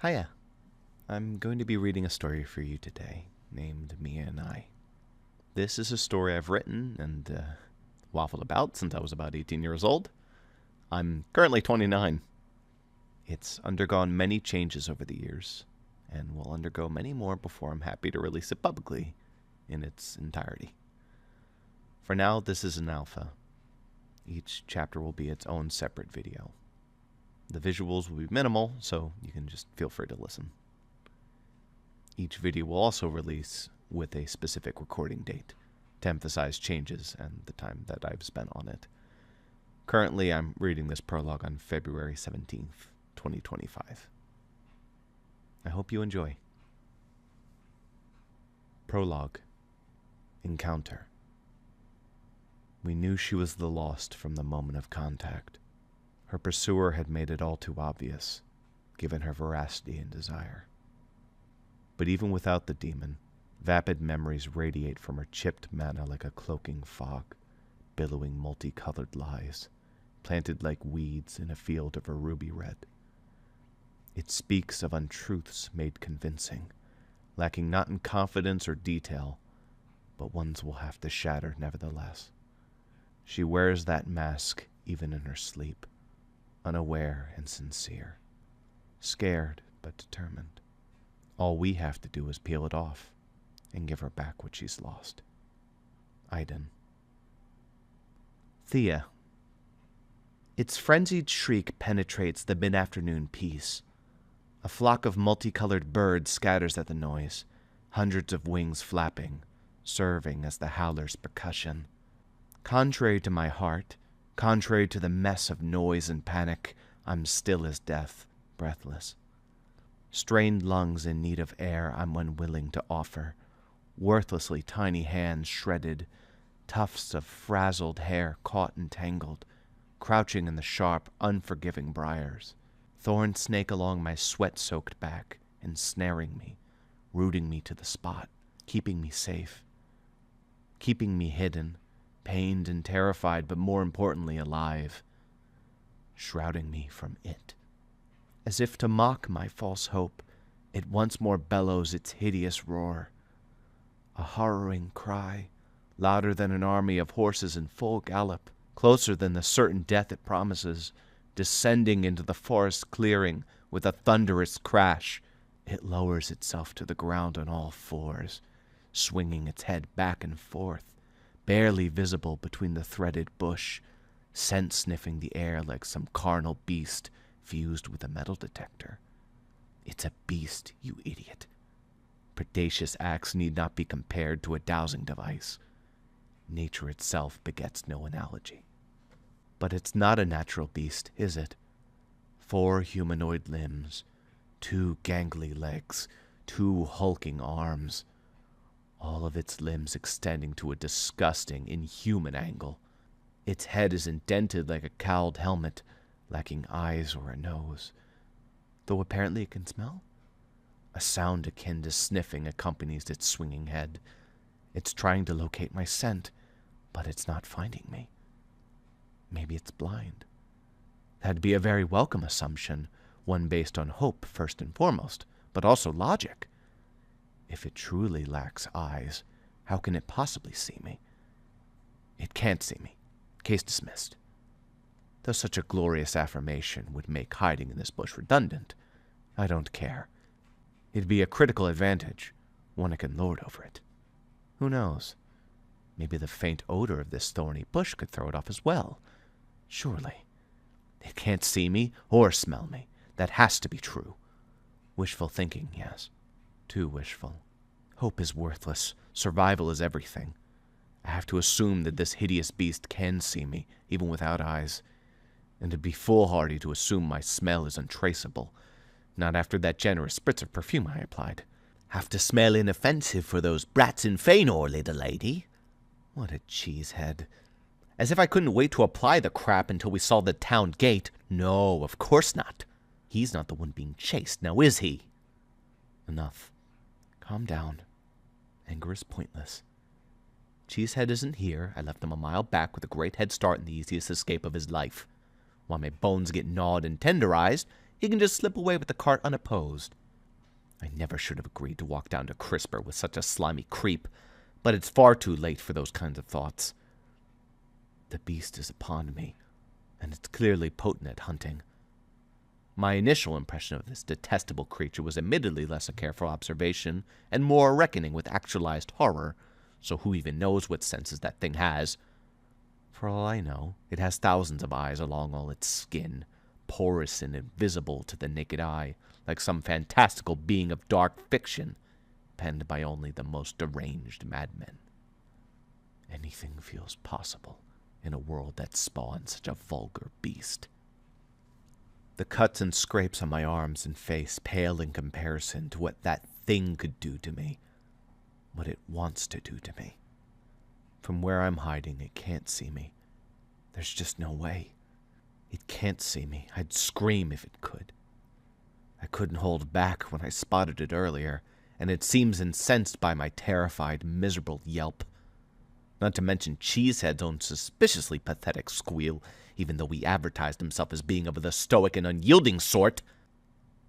Hiya. I'm going to be reading a story for you today, named Mia and I. This is a story I've written and waffled about since I was about 18 years old. I'm currently 29. It's undergone many changes over the years, and will undergo many more before I'm happy to release it publicly in its entirety. For now, this is an alpha. Each chapter will be its own separate video. The visuals will be minimal, so you can just feel free to listen. Each video will also release with a specific recording date to emphasize changes and the time that I've spent on it. Currently, I'm reading this prologue on February 17th, 2025. I hope you enjoy. Prologue. Encounter. We knew she was the lost from the moment of contact. Her pursuer had made it all too obvious, given her veracity and desire. But even without the demon, vapid memories radiate from her chipped mana like a cloaking fog, billowing multicolored lies, planted like weeds in a field of her ruby red. It speaks of untruths made convincing, lacking not in confidence or detail, but ones we'll have to shatter nevertheless. She wears that mask even in her sleep, unaware and sincere, scared but determined. All we have to do is peel it off and give her back what she's lost. Aiden. Thea. Its frenzied shriek penetrates the mid-afternoon peace. A flock of multicolored birds scatters at the noise, hundreds of wings flapping, serving as the howler's percussion. Contrary to my heart, contrary to the mess of noise and panic, I'm still as death, breathless. Strained lungs in need of air I'm unwilling to offer, worthlessly tiny hands shredded, tufts of frazzled hair caught and tangled, crouching in the sharp, unforgiving briars. Thorns snake along my sweat-soaked back, ensnaring me, rooting me to the spot, keeping me safe, keeping me hidden, pained and terrified, but more importantly alive, shrouding me from it. As if to mock my false hope, it once more bellows its hideous roar. A harrowing cry, louder than an army of horses in full gallop, closer than the certain death it promises, descending into the forest clearing with a thunderous crash. It lowers itself to the ground on all fours, swinging its head back and forth, barely visible between the threaded bush, scent-sniffing the air like some carnal beast fused with a metal detector. It's a beast, you idiot. Predacious acts need not be compared to a dowsing device. Nature itself begets no analogy. But it's not a natural beast, is it? 4 humanoid limbs, 2 gangly legs, 2 hulking arms, all of its limbs extending to a disgusting, inhuman angle. Its head is indented like a cowled helmet, lacking eyes or a nose, though apparently it can smell. A sound akin to sniffing accompanies its swinging head. It's trying to locate my scent, but it's not finding me. Maybe it's blind. That'd be a very welcome assumption, one based on hope first and foremost, but also logic. If it truly lacks eyes, how can it possibly see me? It can't see me. Case dismissed. Though such a glorious affirmation would make hiding in this bush redundant, I don't care. It'd be a critical advantage, one I can lord over it. Who knows? Maybe the faint odor of this thorny bush could throw it off as well. Surely. It can't see me or smell me. That has to be true. Wishful thinking, yes. Too wishful. Hope is worthless. Survival is everything. I have to assume that this hideous beast can see me, even without eyes. And it'd be foolhardy to assume my smell is untraceable. Not after that generous spritz of perfume I applied. Have to smell inoffensive for those brats in Faulkner, little lady. What a cheesehead. As if I couldn't wait to apply the crap until we saw the town gate. No, of course not. He's not the one being chased, now is he? Enough. Calm down. Anger is pointless. Cheesehead isn't here. I left him a mile back with a great head start and the easiest escape of his life. While my bones get gnawed and tenderized, he can just slip away with the cart unopposed. I never should have agreed to walk down to Crisper with such a slimy creep, but it's far too late for those kinds of thoughts. The beast is upon me, and it's clearly potent at hunting. My initial impression of this detestable creature was admittedly less a careful observation and more a reckoning with actualized horror, so who even knows what senses that thing has? For all I know, it has thousands of eyes along all its skin, porous and invisible to the naked eye, like some fantastical being of dark fiction, penned by only the most deranged madmen. Anything feels possible in a world that spawns such a vulgar beast. The cuts and scrapes on my arms and face pale in comparison to what that thing could do to me, what it wants to do to me. From where I'm hiding, it can't see me. There's just no way. It can't see me. I'd scream if it could. I couldn't hold back when I spotted it earlier, and it seems incensed by my terrified, miserable yelp. Not to mention Cheesehead's own suspiciously pathetic squeal, even though he advertised himself as being of the stoic and unyielding sort.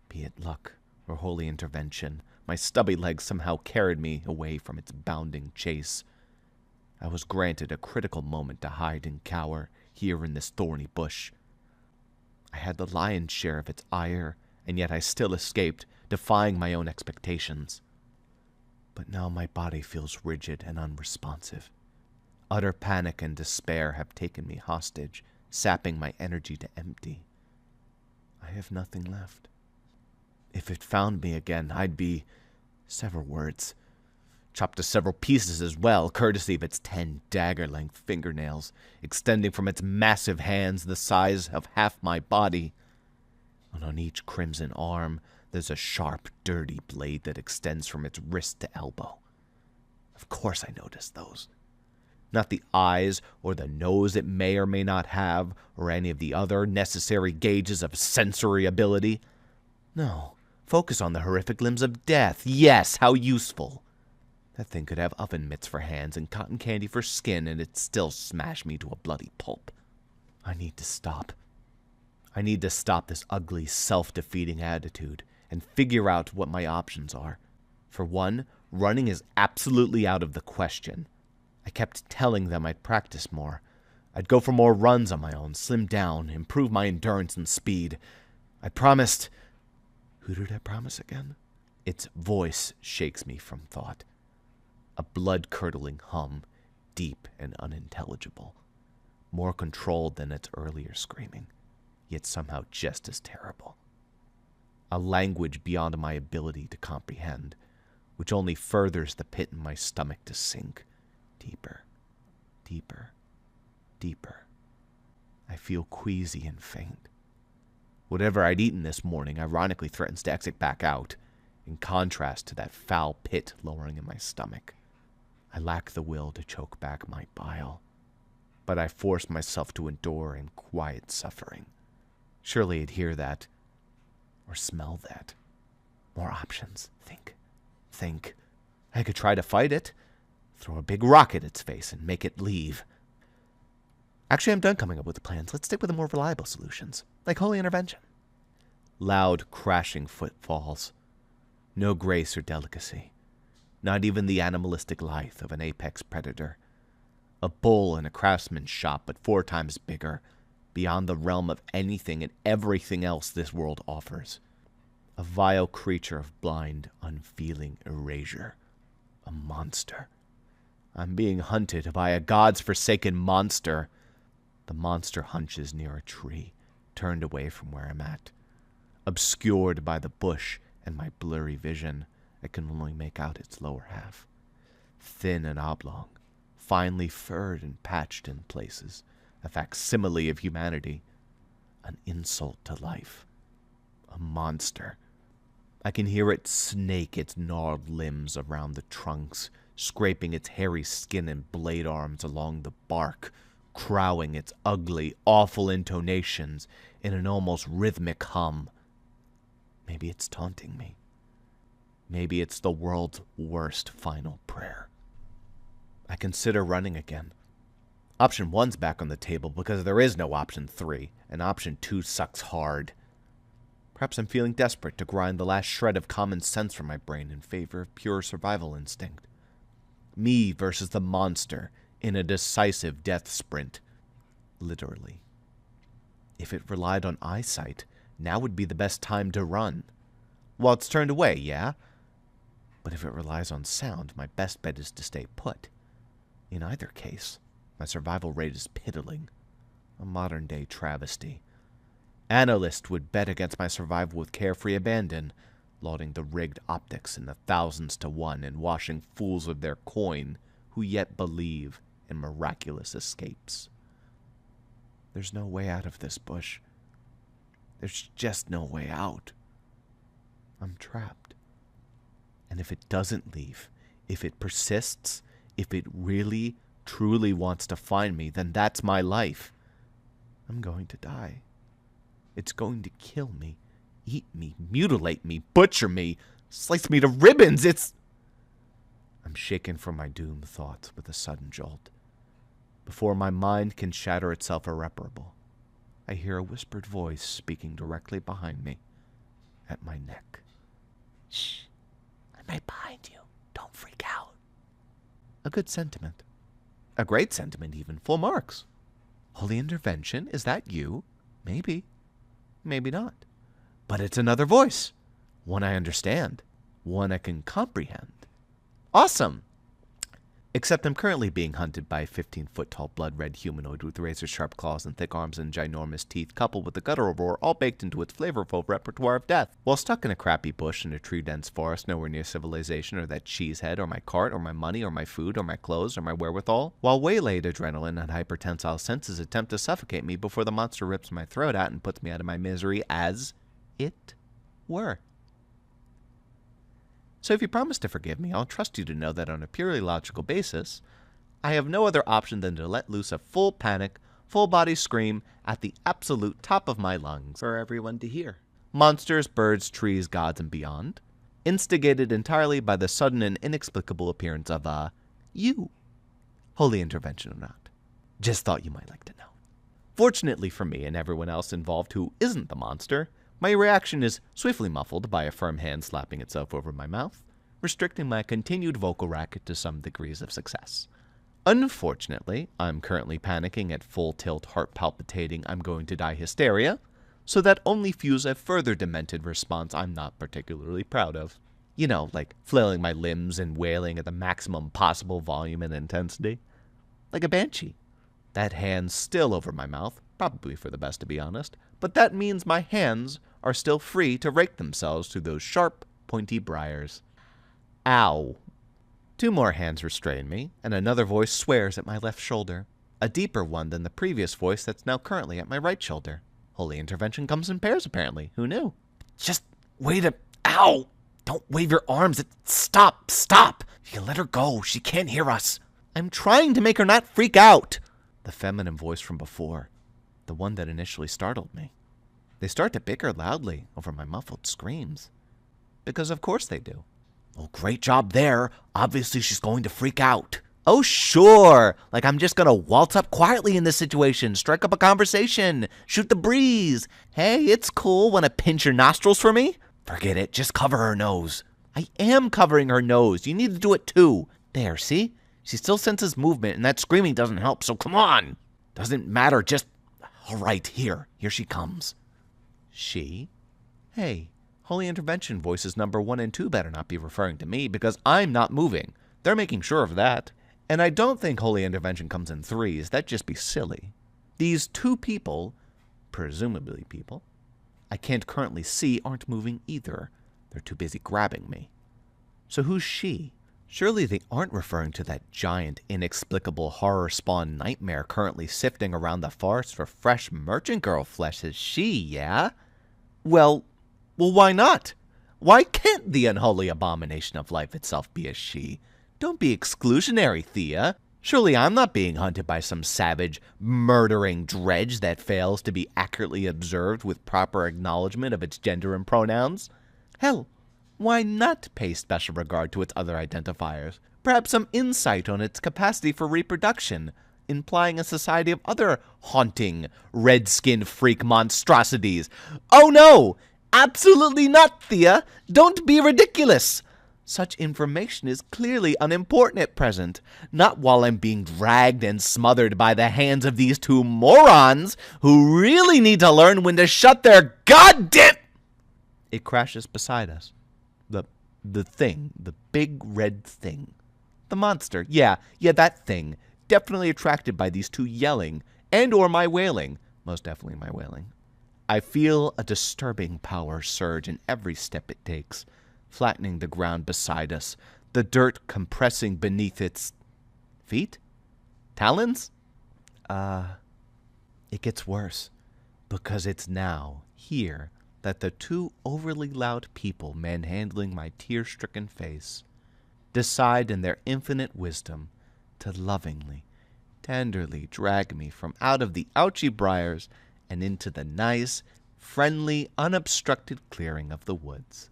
Be it luck or holy intervention, my stubby legs somehow carried me away from its bounding chase. I was granted a critical moment to hide and cower here in this thorny bush. I had the lion's share of its ire, and yet I still escaped, defying my own expectations. But now my body feels rigid and unresponsive. Utter panic and despair have taken me hostage, sapping my energy to empty. I have nothing left. If it found me again, I'd be, several words, chopped to several pieces as well, courtesy of its 10 dagger-length fingernails, extending from its massive hands the size of half my body. And on each crimson arm, there's a sharp, dirty blade that extends from its wrist to elbow. Of course I noticed those. Not the eyes or the nose it may or may not have, or any of the other necessary gauges of sensory ability. No, focus on the horrific limbs of death. Yes, how useful. That thing could have oven mitts for hands and cotton candy for skin, and it'd still smash me to a bloody pulp. I need to stop. I need to stop this ugly, self-defeating attitude and figure out what my options are. For one, running is absolutely out of the question. I kept telling them I'd practice more. I'd go for more runs on my own, slim down, improve my endurance and speed. I promised... Who did I promise again? Its voice shakes me from thought. A blood-curdling hum, deep and unintelligible. More controlled than its earlier screaming, yet somehow just as terrible. A language beyond my ability to comprehend, which only furthers the pit in my stomach to sink. Deeper, deeper, deeper. I feel queasy and faint. Whatever I'd eaten this morning ironically threatens to exit back out, in contrast to that foul pit lowering in my stomach. I lack the will to choke back my bile, but I force myself to endure in quiet suffering. Surely I'd hear that, or smell that. More options. Think. I could try to fight it. Throw a big rock at its face and make it leave. Actually, I'm done coming up with plans. Let's stick with the more reliable solutions, like holy intervention. Loud, crashing footfalls. No grace or delicacy. Not even the animalistic lithe of an apex predator. A bull in a craftsman's shop, but 4 times bigger, beyond the realm of anything and everything else this world offers. A vile creature of blind, unfeeling erasure. A monster. I'm being hunted by a God's forsaken monster. The monster hunches near a tree, turned away from where I'm at. Obscured by the bush and my blurry vision, I can only make out its lower half. Thin and oblong, finely furred and patched in places, a facsimile of humanity. An insult to life. A monster. I can hear it snake its gnarled limbs around the trunks, scraping its hairy skin and blade arms along the bark, crowing its ugly, awful intonations in an almost rhythmic hum. Maybe it's taunting me. Maybe it's the world's worst final prayer. I consider running again. Option 1's back on the table because there is no option 3, and option 2 sucks hard. Perhaps I'm feeling desperate to grind the last shred of common sense from my brain in favor of pure survival instinct. Me versus the monster in a decisive death sprint. Literally. If it relied on eyesight, now would be the best time to run. While it's turned away, yeah? But if it relies on sound, my best bet is to stay put. In either case, my survival rate is piddling. A modern-day travesty. Analysts would bet against my survival with carefree abandon, lauding the rigged optics in the thousands to one and washing fools of their coin who yet believe in miraculous escapes. There's no way out of this, Bush. There's just no way out. I'm trapped. And if it doesn't leave, if it persists, if it really, truly wants to find me, then that's my life. I'm going to die. It's going to kill me, eat me, mutilate me, butcher me, slice me to ribbons. I'm shaken from my doomed thoughts with a sudden jolt. Before my mind can shatter itself irreparable, I hear a whispered voice speaking directly behind me, at my neck. Shh, I'm right behind you. Don't freak out. A good sentiment. A great sentiment even, full marks. Holy intervention, is that you? Maybe. Maybe not. But it's another voice. One I understand. One I can comprehend. Awesome! Except I'm currently being hunted by a 15-foot-tall blood-red humanoid with razor-sharp claws and thick arms and ginormous teeth, coupled with a guttural roar all baked into its flavorful repertoire of death. While stuck in a crappy bush in a tree-dense forest nowhere near civilization or that cheesehead or my cart or my money or my food or my clothes or my wherewithal, while waylaid adrenaline and hypertensile senses attempt to suffocate me before the monster rips my throat out and puts me out of my misery as it were. So if you promise to forgive me, I'll trust you to know that on a purely logical basis, I have no other option than to let loose a full panic, full-body scream at the absolute top of my lungs for everyone to hear. Monsters, birds, trees, gods, and beyond. Instigated entirely by the sudden and inexplicable appearance of, you. Holy intervention or not. Just thought you might like to know. Fortunately for me and everyone else involved who isn't the monster, my reaction is swiftly muffled by a firm hand slapping itself over my mouth, restricting my continued vocal racket to some degrees of success. Unfortunately, I'm currently panicking at full tilt, heart palpitating, I'm going to die hysteria, so that only fuels a further demented response I'm not particularly proud of. You know, like flailing my limbs and wailing at the maximum possible volume and intensity. Like a banshee. That hand's still over my mouth, probably for the best to be honest, but that means my hands are still free to rake themselves through those sharp, pointy briars. Ow. 2 more hands restrain me, and another voice swears at my left shoulder. A deeper one than the previous voice that's now currently at my right shoulder. Holy intervention comes in pairs, apparently. Who knew? Just wait a... Ow! Don't wave your arms. Stop! Stop! You let her go. She can't hear us. I'm trying to make her not freak out. The feminine voice from before. The one that initially startled me. They start to bicker loudly over my muffled screams. Because of course they do. Oh, great job there. Obviously she's going to freak out. Oh, sure. Like I'm just going to waltz up quietly in this situation, strike up a conversation, shoot the breeze. Hey, it's cool. Want to pinch your nostrils for me? Forget it. Just cover her nose. I am covering her nose. You need to do it too. There, see? She still senses movement and that screaming doesn't help, so come on. Doesn't matter, just... All right, here she comes. She? Hey, Holy Intervention voices number 1 and 2 better not be referring to me because I'm not moving. They're making sure of that. And I don't think Holy Intervention comes in threes. That'd just be silly. These 2 people, presumably people, I can't currently see aren't moving either. They're too busy grabbing me. So who's she? Surely they aren't referring to that giant, inexplicable horror-spawn nightmare currently sifting around the forest for fresh merchant girl flesh as she, yeah? Well, why not? Why can't the unholy abomination of life itself be a she? Don't be exclusionary, Thea. Surely I'm not being hunted by some savage, murdering dredge that fails to be accurately observed with proper acknowledgement of its gender and pronouns. Hell, why not pay special regard to its other identifiers? Perhaps some insight on its capacity for reproduction, implying a society of other haunting, red-skinned freak monstrosities. Oh no! Absolutely not, Thea. Don't be ridiculous. Such information is clearly unimportant at present, not while I'm being dragged and smothered by the hands of these two morons who really need to learn when to shut their goddamn... It crashes beside us. The thing, the big red thing. The monster, yeah, that thing. Definitely attracted by these two yelling, and or my wailing. Most definitely my wailing. I feel a disturbing power surge in every step it takes, flattening the ground beside us, the dirt compressing beneath its feet? Talons? It gets worse, because it's now, here, that the two overly loud people manhandling my tear-stricken face decide in their infinite wisdom to lovingly, tenderly drag me from out of the ouchy briars and into the nice, friendly, unobstructed clearing of the woods.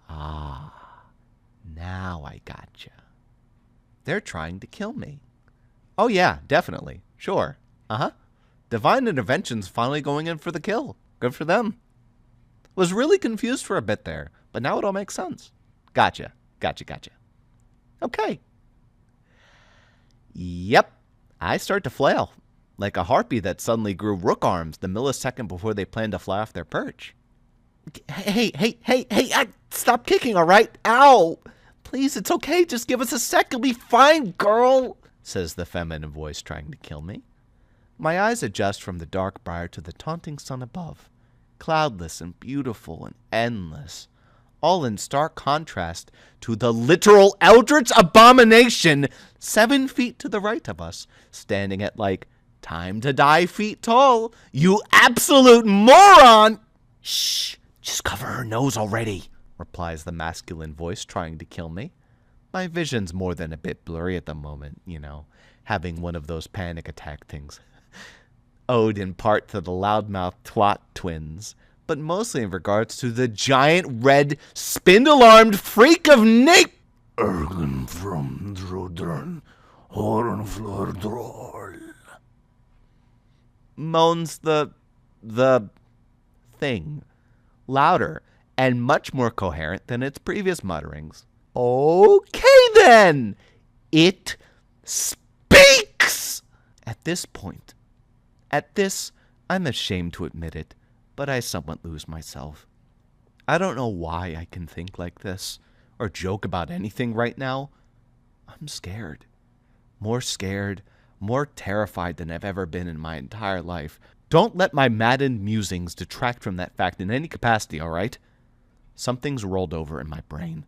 Ah, now I gotcha. They're trying to kill me. Oh yeah, definitely. Sure. Uh-huh. Divine Intervention's finally going in for the kill. Good for them. Was really confused for a bit there, but now it all makes sense. Gotcha. Okay. Yep. I start to flail, like a harpy that suddenly grew rook arms the millisecond before they planned to fly off their perch. Hey, stop kicking, all right? Ow! Please, it's okay. Just give us a sec. You'll be fine, girl, says the feminine voice trying to kill me. My eyes adjust from the dark briar to the taunting sun above, cloudless and beautiful and endless, all in stark contrast to the literal eldritch abomination 7 feet to the right of us, standing at like time to die feet tall. You absolute moron! Shh, just cover her nose already, replies the masculine voice trying to kill me. My vision's more than a bit blurry at the moment, having one of those panic attack things. Owed in part to the loudmouth twat twins, but mostly in regards to the giant red spindle-armed freak of nature. Ergen from Drodern, Hornflor Moans the thing, louder and much more coherent than its previous mutterings. Okay then, it speaks! At this, I'm ashamed to admit it, but I somewhat lose myself. I don't know why I can think like this, or joke about anything right now. I'm scared, more terrified than I've ever been in my entire life. Don't let my maddened musings detract from that fact in any capacity, all right? Something's rolled over in my brain.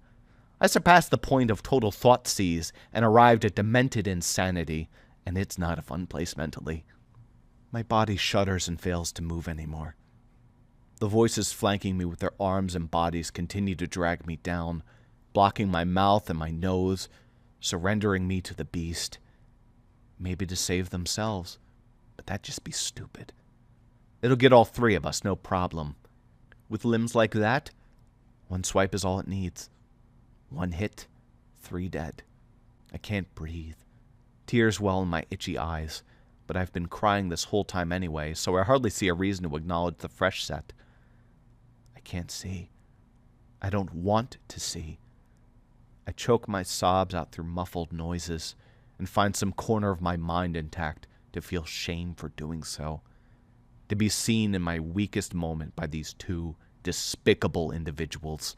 I surpassed the point of total thought seize and arrived at demented insanity, and it's not a fun place mentally. My body shudders and fails to move anymore. The voices flanking me with their arms and bodies continue to drag me down, blocking my mouth and my nose, surrendering me to the beast. Maybe to save themselves, but that'd just be stupid. It'll get all three of us, no problem. With limbs like that, one swipe is all it needs. One hit, 3 dead. I can't breathe. Tears well in my itchy eyes, but I've been crying this whole time anyway, so I hardly see a reason to acknowledge the fresh set. I can't see. I don't want to see. I choke my sobs out through muffled noises and find some corner of my mind intact to feel shame for doing so. To be seen in my weakest moment by these two despicable individuals.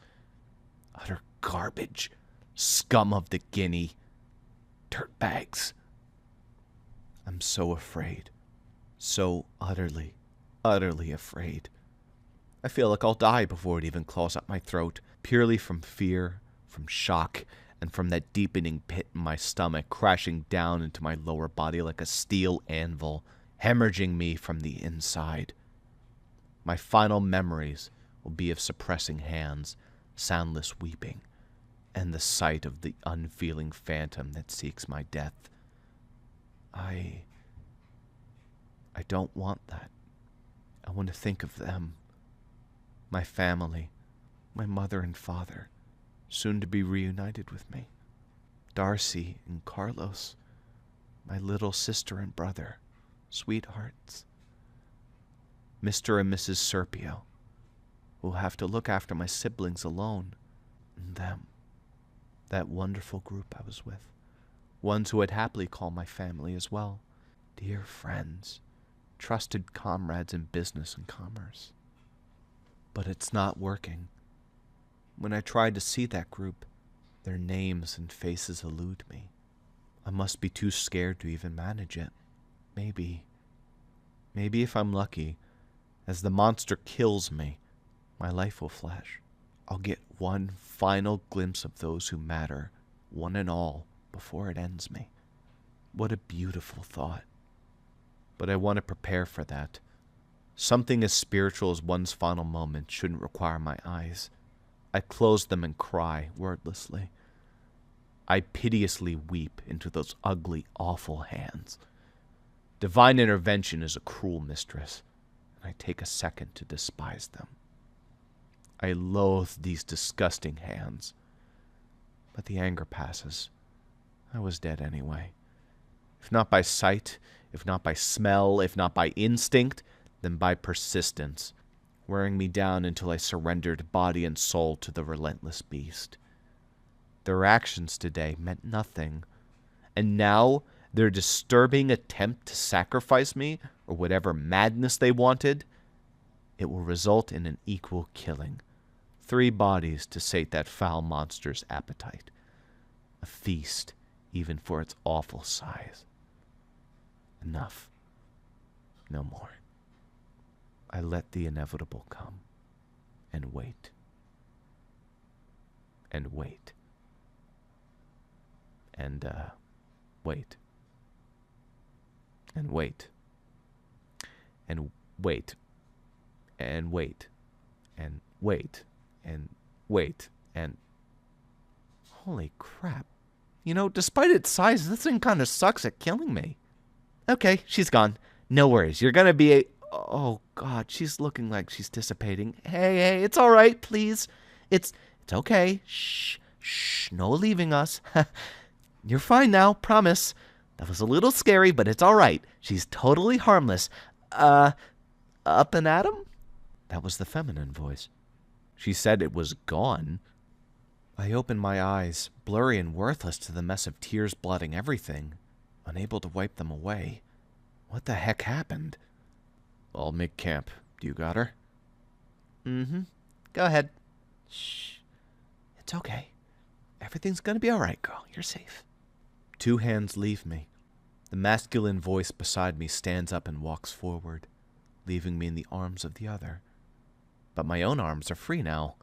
Utter garbage. Scum of the guinea. Dirtbags. I'm so afraid. So utterly afraid. I feel like I'll die before it even claws at my throat, purely from fear, from shock, and from that deepening pit in my stomach crashing down into my lower body like a steel anvil, hemorrhaging me from the inside. My final memories will be of suppressing hands, soundless weeping, and the sight of the unfeeling phantom that seeks my death. I don't want that. I want to think of them. My family, my mother and father, soon to be reunited with me. Darcy and Carlos, my little sister and brother, sweethearts. Mr. and Mrs. Serpio, will have to look after my siblings alone. And them. That wonderful group I was with. Ones who I'd happily call my family as well. Dear friends. Trusted comrades in business and commerce. But it's not working. When I tried to see that group, their names and faces elude me. I must be too scared to even manage it. Maybe if I'm lucky, as the monster kills me, my life will flash. I'll get one final glimpse of those who matter, one and all, before it ends me. What a beautiful thought. But I want to prepare for that. Something as spiritual as one's final moment shouldn't require my eyes. I close them and cry wordlessly. I piteously weep into those ugly, awful hands. Divine intervention is a cruel mistress, and I take a second to despise them. I loathe these disgusting hands. But the anger passes. I was dead anyway. If not by sight, if not by smell, if not by instinct, then by persistence, wearing me down until I surrendered body and soul to the relentless beast. Their actions today meant nothing, and now their disturbing attempt to sacrifice me, or whatever madness they wanted, it will result in an equal killing. 3 bodies to sate that foul monster's appetite. A feast, even for its awful size. Enough. No more. I let the inevitable come. And wait. And wait. And, wait. And wait. And wait. And wait. And wait. And wait. And... Holy crap. You know, despite its size, this thing kind of sucks at killing me. Okay, she's gone. No worries. You're gonna be a... Oh, God, she's looking like she's dissipating. Hey, it's all right, please. It's okay. Shh, no leaving us. You're fine now, promise. That was a little scary, but it's all right. She's totally harmless. Up and at 'em? That was the feminine voice. She said it was gone. I opened my eyes, blurry and worthless to the mess of tears blotting everything, unable to wipe them away. What the heck happened? I'll make camp. Do you got her? Mm-hmm. Go ahead. Shh. It's okay. Everything's gonna be all right, girl. You're safe. 2 hands leave me. The masculine voice beside me stands up and walks forward, leaving me in the arms of the other. But my own arms are free now.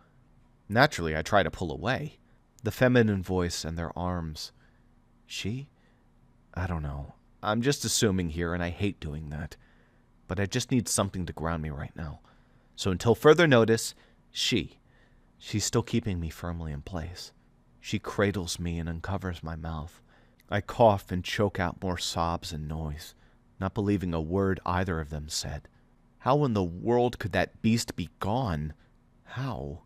Naturally, I try to pull away. The feminine voice and their arms. She? I don't know. I'm just assuming here, and I hate doing that. But I just need something to ground me right now. So until further notice, she's still keeping me firmly in place. She cradles me and uncovers my mouth. I cough and choke out more sobs and noise, not believing a word either of them said. How in the world could that beast be gone? How?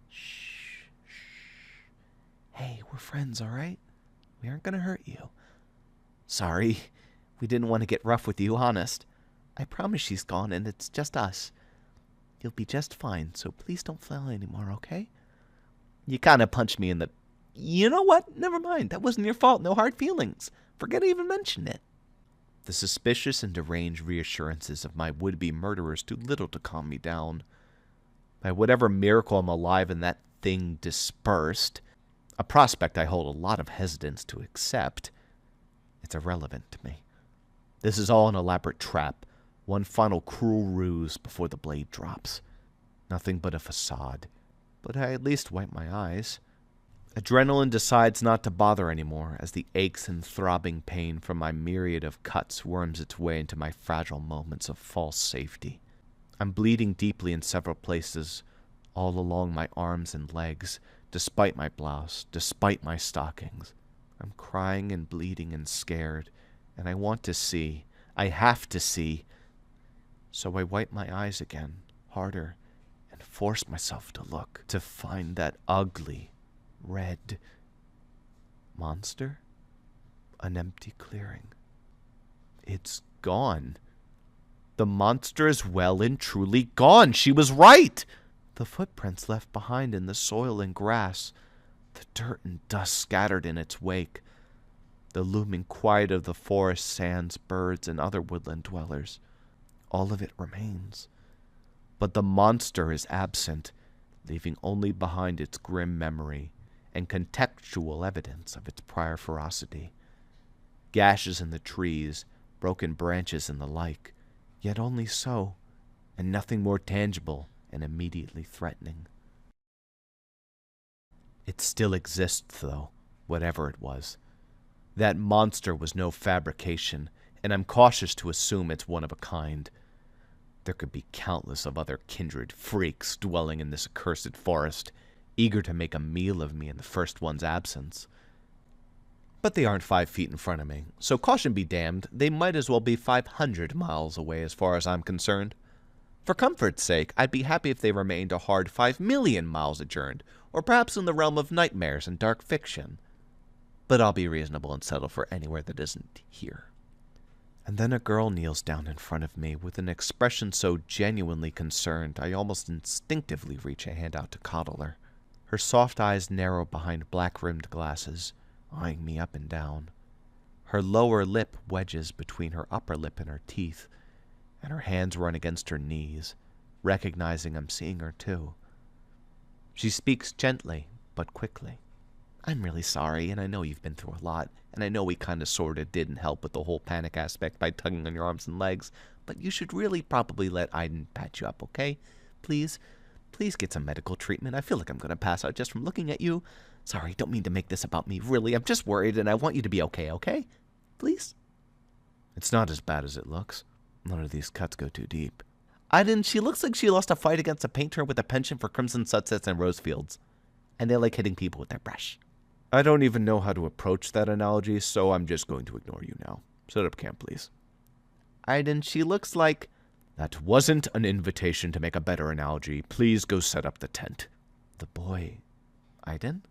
Shh. Hey, we're friends, all right? We aren't going to hurt you. Sorry, we didn't want to get rough with you, honest. I promise she's gone and it's just us. You'll be just fine, so please don't flail anymore, okay? You kind of punched me in the... You know what? Never mind. That wasn't your fault. No hard feelings. Forget I even mentioned it. The suspicious and deranged reassurances of my would-be murderers do little to calm me down. By whatever miracle I'm alive and that thing dispersed, a prospect I hold a lot of hesitance to accept, it's irrelevant to me. This is all an elaborate trap, one final cruel ruse before the blade drops. Nothing but a facade. But I at least wipe my eyes. Adrenaline decides not to bother anymore as the aches and throbbing pain from my myriad of cuts worms its way into my fragile moments of false safety. I'm bleeding deeply in several places, all along my arms and legs, despite my blouse, despite my stockings. I'm crying and bleeding and scared, and I want to see. I have to see. So I wipe my eyes again, harder, and force myself to look, to find that ugly, red monster. An empty clearing. It's gone. The monster is well and truly gone. She was right. The footprints left behind in the soil and grass, the dirt and dust scattered in its wake, the looming quiet of the forest, sands, birds, and other woodland dwellers. All of it remains. But the monster is absent, leaving only behind its grim memory and contextual evidence of its prior ferocity. Gashes in the trees, broken branches, and the like, yet only so, and nothing more tangible and immediately threatening. It still exists, though, whatever it was. That monster was no fabrication, and I'm cautious to assume it's one of a kind. There could be countless of other kindred freaks dwelling in this accursed forest, eager to make a meal of me in the first one's absence. But they aren't 5 feet in front of me, so caution be damned, they might as well be 500 miles away as far as I'm concerned. For comfort's sake, I'd be happy if they remained a hard 5 million miles adjourned, or perhaps in the realm of nightmares and dark fiction. But I'll be reasonable and settle for anywhere that isn't here. And then a girl kneels down in front of me with an expression so genuinely concerned I almost instinctively reach a hand out to coddle her. Her soft eyes narrow behind black-rimmed glasses, eyeing me up and down. Her lower lip wedges between her upper lip and her teeth, and her hands run against her knees, recognizing I'm seeing her too. She speaks gently, but quickly. I'm really sorry, and I know you've been through a lot, and I know we kinda sorta didn't help with the whole panic aspect by tugging on your arms and legs, but you should really probably let Aiden patch you up, okay? Please get some medical treatment. I feel like I'm gonna pass out just from looking at you. Sorry, don't mean to make this about me, really. I'm just worried, and I want you to be okay? Please? It's not as bad as it looks. None of these cuts go too deep. Aiden, she looks like she lost a fight against a painter with a penchant for crimson sunsets and rose fields. And they like hitting people with their brush. I don't even know how to approach that analogy, so I'm just going to ignore you now. Set up camp, please. Aiden, she looks like... That wasn't an invitation to make a better analogy. Please go set up the tent. The boy... Aiden?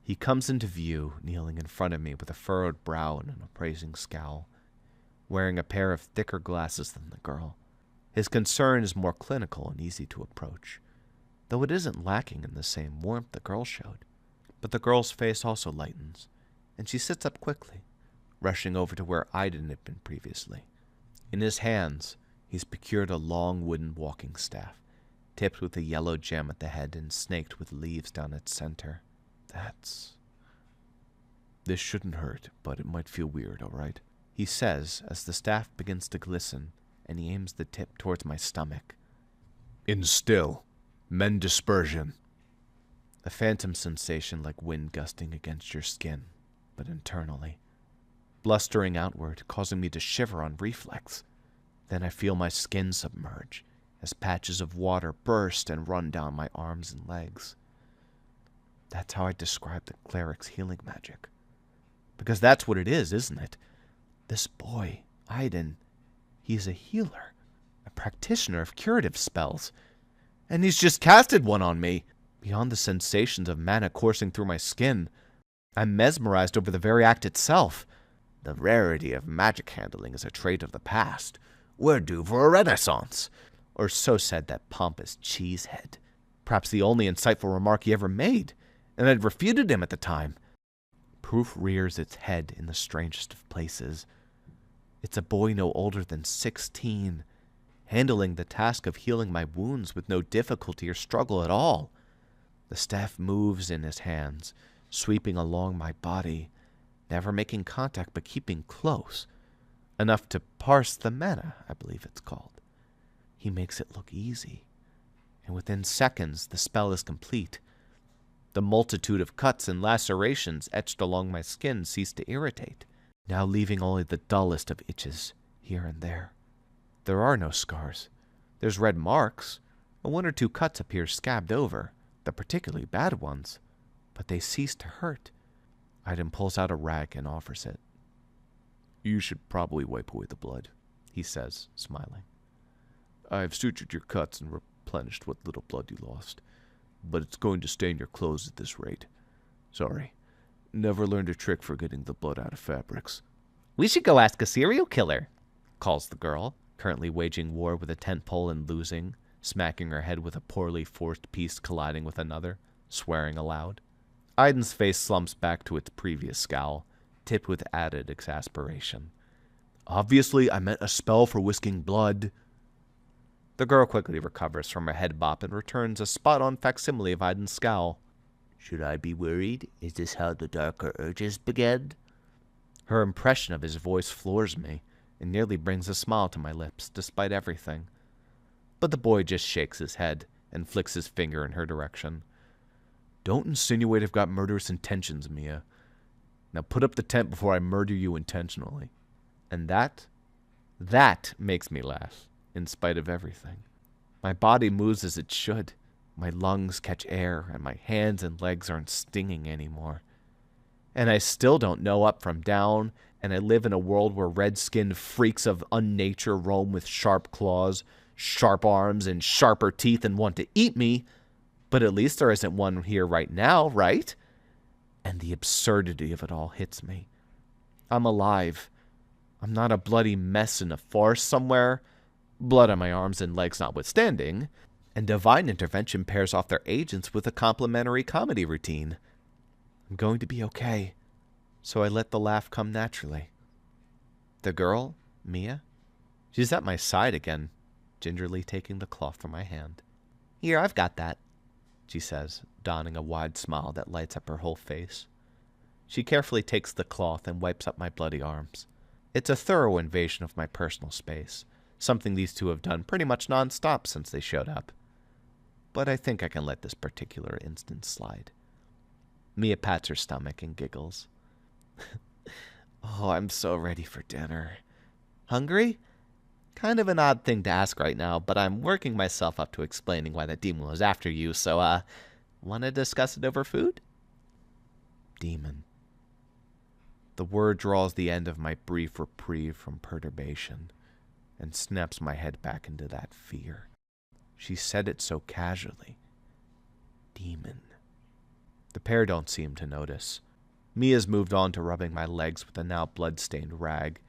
He comes into view, kneeling in front of me with a furrowed brow and an appraising scowl, wearing a pair of thicker glasses than the girl. His concern is more clinical and easy to approach, though it isn't lacking in the same warmth the girl showed. But the girl's face also lightens, and she sits up quickly, rushing over to where Aiden had been previously. In his hands, he's procured a long wooden walking staff, tipped with a yellow gem at the head and snaked with leaves down its center. This shouldn't hurt, but it might feel weird, all right? He says as the staff begins to glisten, and he aims the tip towards my stomach. Instill. Mend dispersion. A phantom sensation like wind gusting against your skin, but internally. Blustering outward, causing me to shiver on reflex. Then I feel my skin submerge, as patches of water burst and run down my arms and legs. That's how I describe the cleric's healing magic. Because that's what it is, isn't it? This boy, Aiden, he's a healer, a practitioner of curative spells. And he's just casted one on me. Beyond the sensations of mana coursing through my skin, I'm mesmerized over the very act itself. The rarity of magic handling is a trait of the past. We're due for a renaissance. Or so said that pompous cheesehead. Perhaps the only insightful remark he ever made, and I'd refuted him at the time. Proof rears its head in the strangest of places. It's a boy no older than 16, handling the task of healing my wounds with no difficulty or struggle at all. The staff moves in his hands, sweeping along my body, never making contact but keeping close, enough to parse the mana, I believe it's called. He makes it look easy, and within seconds the spell is complete. The multitude of cuts and lacerations etched along my skin cease to irritate, now leaving only the dullest of itches here and there. There are no scars. There's red marks, and 1 or 2 cuts appear scabbed over, the particularly bad ones, but they cease to hurt. Aiden pulls out a rag and offers it. You should probably wipe away the blood, he says, smiling. I've sutured your cuts and replenished what little blood you lost, but it's going to stain your clothes at this rate. Sorry. Never learned a trick for getting the blood out of fabrics. We should go ask a serial killer, calls the girl, currently waging war with a tent pole and losing, smacking her head with a poorly forced piece colliding with another, swearing aloud. Aiden's face slumps back to its previous scowl, tipped with added exasperation. Obviously, I meant a spell for whisking blood. The girl quickly recovers from her head bop and returns a spot-on facsimile of Aiden's scowl. Should I be worried? Is this how the darker urges begin? Her impression of his voice floors me and nearly brings a smile to my lips, despite everything. But the boy just shakes his head and flicks his finger in her direction. Don't insinuate I've got murderous intentions, Mia. Now put up the tent before I murder you intentionally. And that makes me laugh, in spite of everything. My body moves as it should. My lungs catch air, and my hands and legs aren't stinging anymore. And I still don't know up from down, and I live in a world where red-skinned freaks of unnature roam with sharp claws, sharp arms, and sharper teeth and want to eat me, but at least there isn't one here right now, right? And the absurdity of it all hits me. I'm alive. I'm not a bloody mess in a forest somewhere, blood on my arms and legs notwithstanding, and divine intervention pairs off their agents with a complimentary comedy routine. I'm going to be okay, so I let the laugh come naturally. The girl, Mia, she's at my side again, gingerly taking the cloth from my hand. Here, I've got that, she says, donning a wide smile that lights up her whole face. She carefully takes the cloth and wipes up my bloody arms. It's a thorough invasion of my personal space, something these two have done pretty much non-stop since they showed up. But I think I can let this particular instance slide. Mia pats her stomach and giggles. Oh, I'm so ready for dinner. Hungry? Kind of an odd thing to ask right now, but I'm working myself up to explaining why that demon was after you, so, want to discuss it over food? Demon. The word draws the end of my brief reprieve from perturbation and snaps my head back into that fear. She said it so casually. Demon. The pair don't seem to notice. Mia's moved on to rubbing my legs with a now blood-stained rag,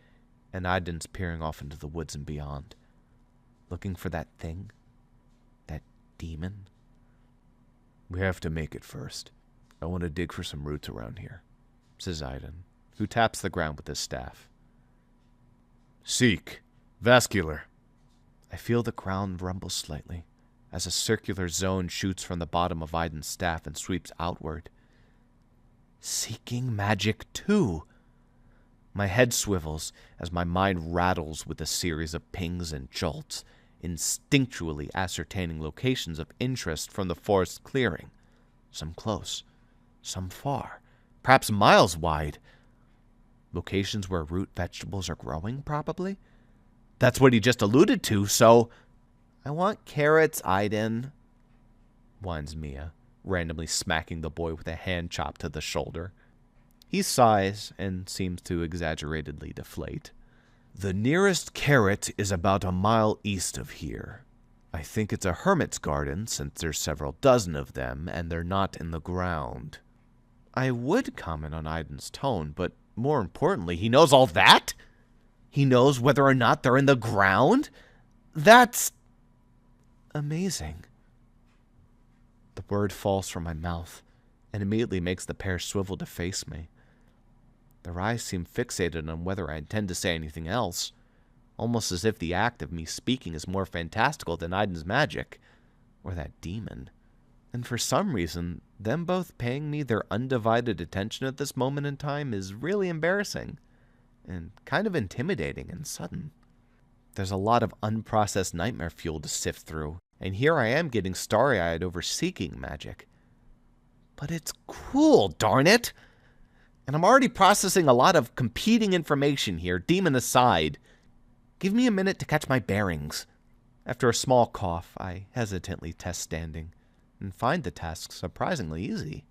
and Aiden's peering off into the woods and beyond, looking for that thing, that demon. We have to make it first. I want to dig for some roots around here, says Aiden, who taps the ground with his staff. Seek. Vascular. I feel the ground rumble slightly as a circular zone shoots from the bottom of Aiden's staff and sweeps outward. Seeking magic too. My head swivels as my mind rattles with a series of pings and jolts, instinctually ascertaining locations of interest from the forest clearing. Some close, some far, perhaps miles wide. Locations where root vegetables are growing, probably? That's what he just alluded to, so... I want carrots, Aiden, whines Mia, randomly smacking the boy with a hand chop to the shoulder. He sighs and seems to exaggeratedly deflate. The nearest carrot is about a mile east of here. I think it's a hermit's garden, since there's several dozen of them, and they're not in the ground. I would comment on Aiden's tone, but more importantly, he knows all that? He knows whether or not they're in the ground? That's amazing. The word falls from my mouth and immediately makes the pair swivel to face me. Their eyes seem fixated on whether I intend to say anything else, almost as if the act of me speaking is more fantastical than Aiden's magic, or that demon. And for some reason, them both paying me their undivided attention at this moment in time is really embarrassing, and kind of intimidating and sudden. There's a lot of unprocessed nightmare fuel to sift through, and here I am getting starry-eyed over seeking magic. But it's cool, darn it! And I'm already processing a lot of competing information here, demon aside. Give me a minute to catch my bearings. After a small cough, I hesitantly test standing, and find the task surprisingly easy.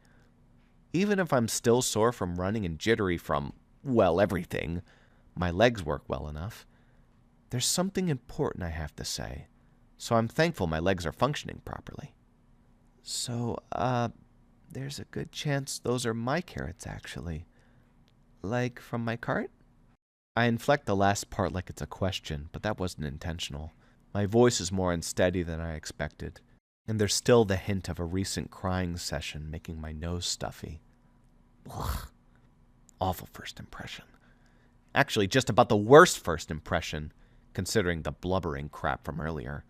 Even if I'm still sore from running and jittery from, well, everything, my legs work well enough. There's something important I have to say, so I'm thankful my legs are functioning properly. So, there's a good chance those are my carrots, actually. Like from my cart? I inflect the last part like it's a question, but that wasn't intentional. My voice is more unsteady than I expected, and there's still the hint of a recent crying session making my nose stuffy. Ugh. Awful first impression. Actually, just about the worst first impression, considering the blubbering crap from earlier.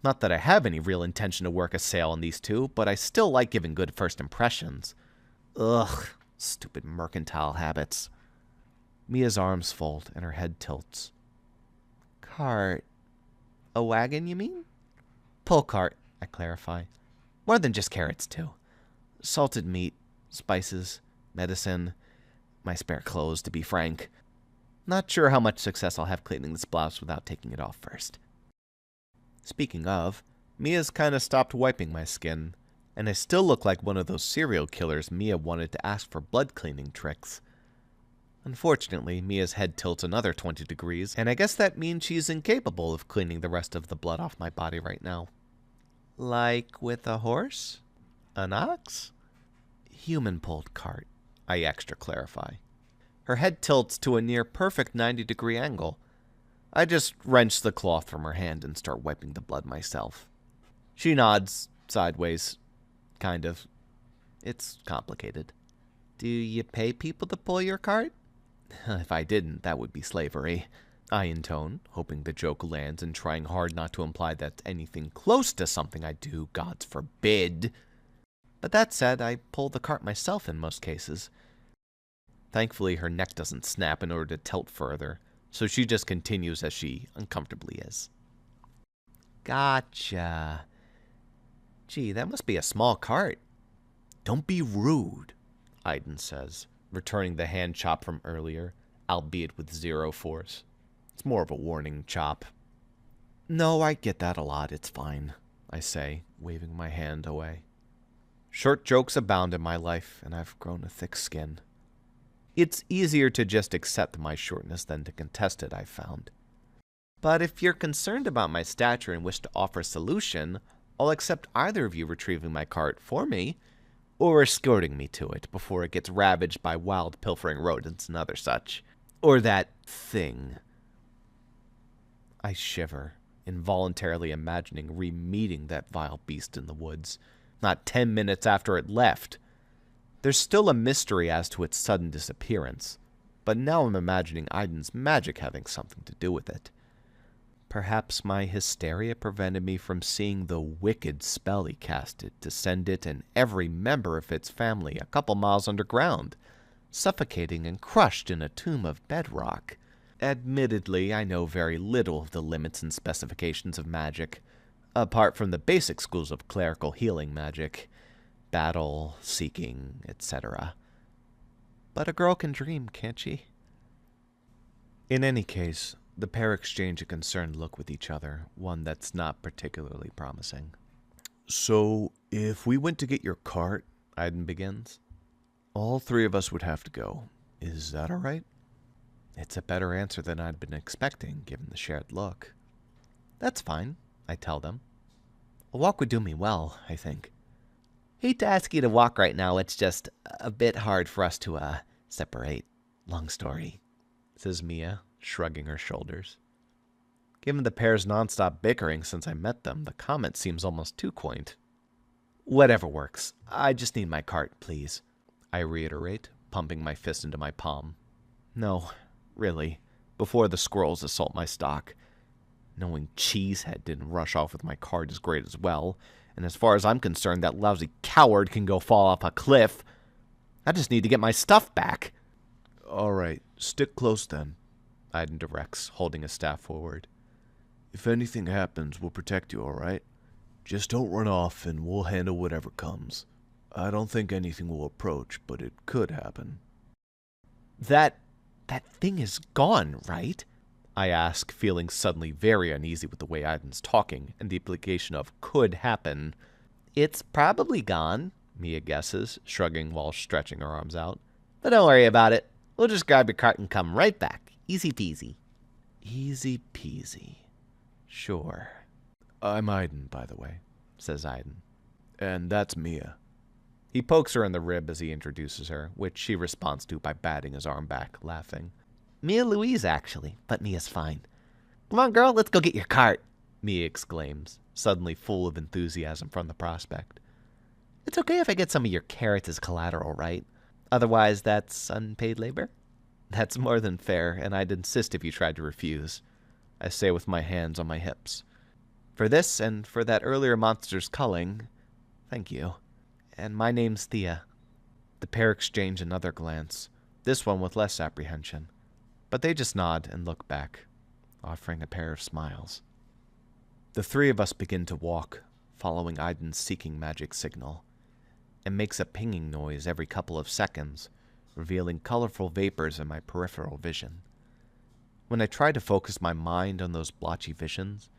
Not that I have any real intention to work a sale on these two, but I still like giving good first impressions. Ugh, stupid mercantile habits. Mia's arms fold and her head tilts. Cart. A wagon, you mean? Pull cart, I clarify. More than just carrots, too. Salted meat, spices, medicine, my spare clothes, to be frank. Not sure how much success I'll have cleaning this blouse without taking it off first. Speaking of, Mia's kind of stopped wiping my skin, and I still look like one of those serial killers Mia wanted to ask for blood cleaning tricks. Unfortunately, Mia's head tilts another 20 degrees, and I guess that means she's incapable of cleaning the rest of the blood off my body right now. Like with a horse? An ox? Human-pulled cart, I extra clarify. Her head tilts to a near-perfect 90-degree angle. I just wrench the cloth from her hand and start wiping the blood myself. She nods, sideways. Kind of. It's complicated. Do you pay people to pull your cart? If I didn't, that would be slavery. I intone, hoping the joke lands and trying hard not to imply that's anything close to something I do, gods forbid. But that said, I pull the cart myself in most cases. Thankfully, her neck doesn't snap in order to tilt further, so she just continues as she uncomfortably is. Gotcha. Gee, that must be a small cart. Don't be rude, Aiden says, returning the hand chop from earlier, albeit with zero force. It's more of a warning chop. No, I get that a lot. It's fine, I say, waving my hand away. Short jokes abound in my life, and I've grown a thick skin. It's easier to just accept my shortness than to contest it, I've found. But if you're concerned about my stature and wish to offer a solution, I'll accept either of you retrieving my cart for me, or escorting me to it before it gets ravaged by wild pilfering rodents and other such. Or that thing. I shiver, involuntarily imagining re-meeting that vile beast in the woods, not 10 minutes after it left. There's still a mystery as to its sudden disappearance, but now I'm imagining Aiden's magic having something to do with it. Perhaps my hysteria prevented me from seeing the wicked spell he casted to send it and every member of its family a couple miles underground, suffocating and crushed in a tomb of bedrock. Admittedly, I know very little of the limits and specifications of magic, apart from the basic schools of clerical healing magic, battle, seeking, etc. But a girl can dream, can't she? In any case, the pair exchange a concerned look with each other, one that's not particularly promising. So, if we went to get your cart, Aiden begins, all three of us would have to go. Is that all right? It's a better answer than I'd been expecting, given the shared look. That's fine, I tell them. A walk would do me well, I think. Hate to ask you to walk right now, it's just a bit hard for us to, separate. Long story, says Mia, shrugging her shoulders. Given the pair's nonstop bickering since I met them, the comment seems almost too quaint. Whatever works. I just need my cart, please, I reiterate, pumping my fist into my palm. No, really, before the squirrels assault my stock. Knowing Cheesehead didn't rush off with my cart is great as well, and as far as I'm concerned, that lousy coward can go fall off a cliff. I just need to get my stuff back. All right, stick close then, Aiden directs, holding his staff forward. If anything happens, we'll protect you, all right? Just don't run off, and we'll handle whatever comes. I don't think anything will approach, but it could happen. That thing is gone, right? I ask, feeling suddenly very uneasy with the way Aiden's talking, and the implication of could happen. It's probably gone, Mia guesses, shrugging while stretching her arms out. But don't worry about it. We'll just grab your cart and come right back. Easy peasy. Easy peasy. Sure. I'm Aiden, by the way, says Aiden. And that's Mia. He pokes her in the rib as he introduces her, which she responds to by batting his arm back, laughing. Mia Louise, actually, but Mia's fine. Come on, girl, let's go get your cart, Mia exclaims, suddenly full of enthusiasm from the prospect. It's okay if I get some of your carrots as collateral, right? Otherwise, that's unpaid labor? That's more than fair, and I'd insist if you tried to refuse, I say with my hands on my hips. For this, and for that earlier monster's culling, thank you. And my name's Thea. The pair exchange another glance, this one with less apprehension. But they just nod and look back, offering a pair of smiles. The three of us begin to walk, following Aiden's seeking magic signal. It makes a pinging noise every couple of seconds, revealing colorful vapors in my peripheral vision. When I try to focus my mind on those blotchy visions,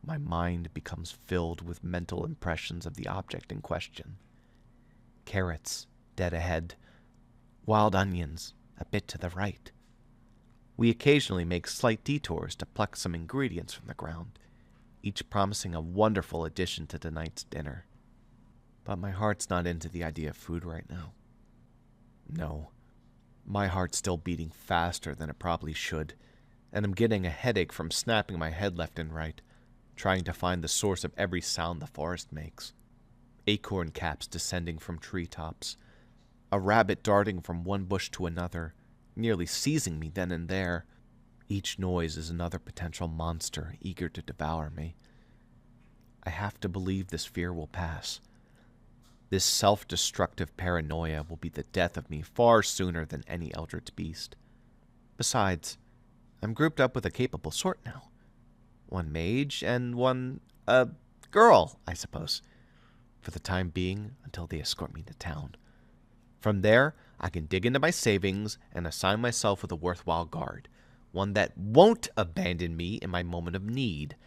my mind becomes filled with mental impressions of the object in question. Carrots, dead ahead. Wild onions, a bit to the right. We occasionally make slight detours to pluck some ingredients from the ground, each promising a wonderful addition to tonight's dinner. But my heart's not into the idea of food right now. No, my heart's still beating faster than it probably should, and I'm getting a headache from snapping my head left and right, trying to find the source of every sound the forest makes. Acorn caps descending from treetops, a rabbit darting from one bush to another, nearly seizing me then and there. Each noise is another potential monster eager to devour me. I have to believe this fear will pass. This self-destructive paranoia will be the death of me far sooner than any eldritch beast. Besides, I'm grouped up with a capable sort now. One mage and one, girl, I suppose. For the time being, until they escort me to town. From there, I can dig into my savings and assign myself with a worthwhile guard. One that won't abandon me in my moment of need.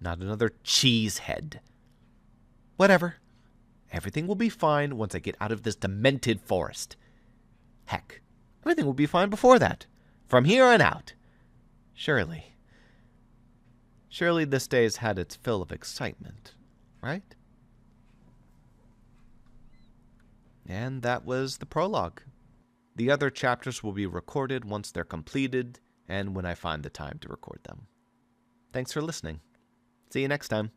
Not another cheesehead. Whatever. Everything will be fine once I get out of this demented forest. Heck, everything will be fine before that. From here on out. Surely. Surely this day has had its fill of excitement, right? And that was the prologue. The other chapters will be recorded once they're completed and when I find the time to record them. Thanks for listening. See you next time.